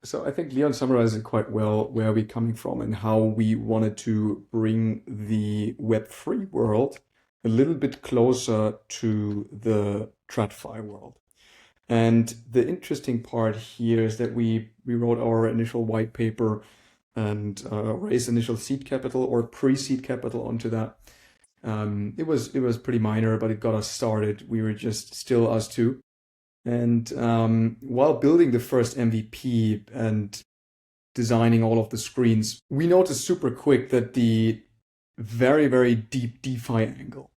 So I think Leon summarized it quite well where we're coming from and how we wanted to bring the Web3 world a little bit closer to the TradFi world. And the interesting part here is that we wrote our initial white paper and raised initial seed capital or pre-seed capital onto that. It was pretty minor, but it got us started. We were just still us two. And while building the first MVP and designing all of the screens, we noticed super quick that the very, very deep DeFi angle.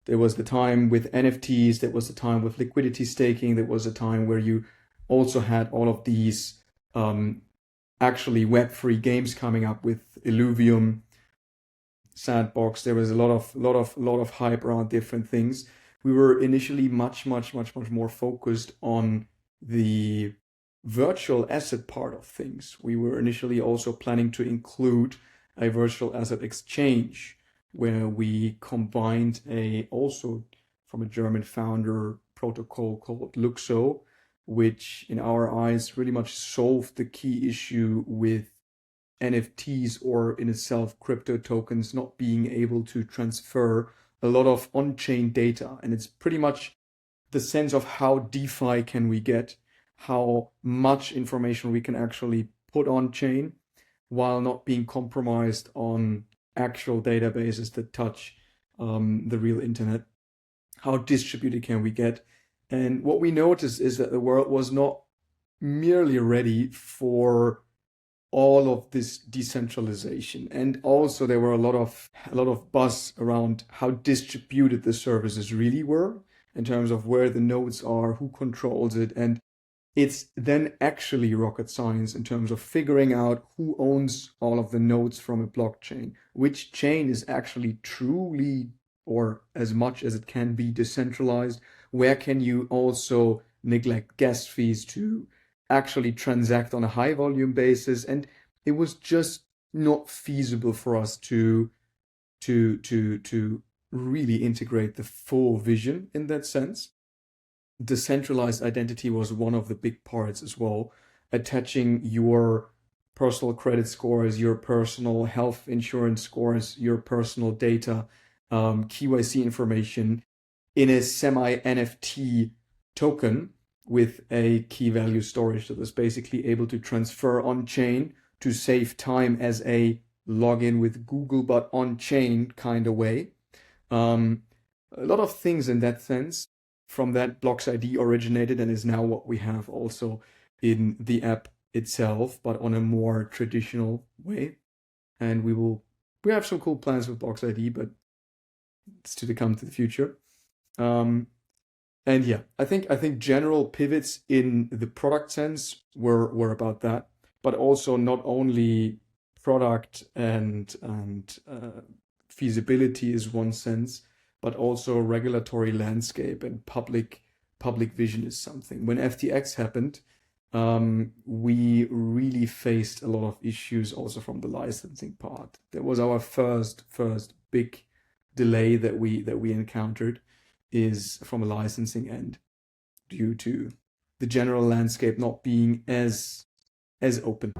There was the time with NFTs, there was the time with liquidity staking, there was a time where you also had all of these actually Web3 games coming up with Illuvium, Sandbox. There was a lot of hype around different things. We were initially much more focused on the virtual asset part of things. We were initially also planning to include a virtual asset exchange where we combined a also from a German founder protocol called Luxo, which in our eyes really much solved the key issue with NFTs or in itself crypto tokens not being able to transfer a lot of on-chain data. And it's pretty much the sense of how DeFi can we get, how much information we can actually put on chain while not being compromised on actual databases that touch the real internet. How distributed can we get? And what we noticed is that the world was not merely ready for all of this decentralization. And also there were a lot of buzz around how distributed the services really were in terms of where the nodes are, who controls it. And it's then actually rocket science in terms of figuring out who owns all of the nodes from a blockchain, which chain is actually truly or as much as it can be decentralized, where can you also neglect gas fees to actually transact on a high volume basis. And it was just not feasible for us to really integrate the full vision in that sense. Decentralized identity was one of the big parts as well, attaching your personal credit scores, your personal health insurance scores, your personal data, KYC information in a semi NFT token with a key value storage that was basically able to transfer on chain to save time as a login with Google, but on chain kind of way. A lot of things in that sense. From that, Blocks ID originated and is now what we have also in the app itself, but on a more traditional way. And we have some cool plans with Blocks ID, but it's to come to the future. And yeah, I think general pivots in the product sense were about that, but also not only product and feasibility is one sense, but also regulatory landscape and public vision is something. When FTX happened, we really faced a lot of issues also from the licensing part. That was our first big delay that we encountered is from a licensing end due to the general landscape not being as open.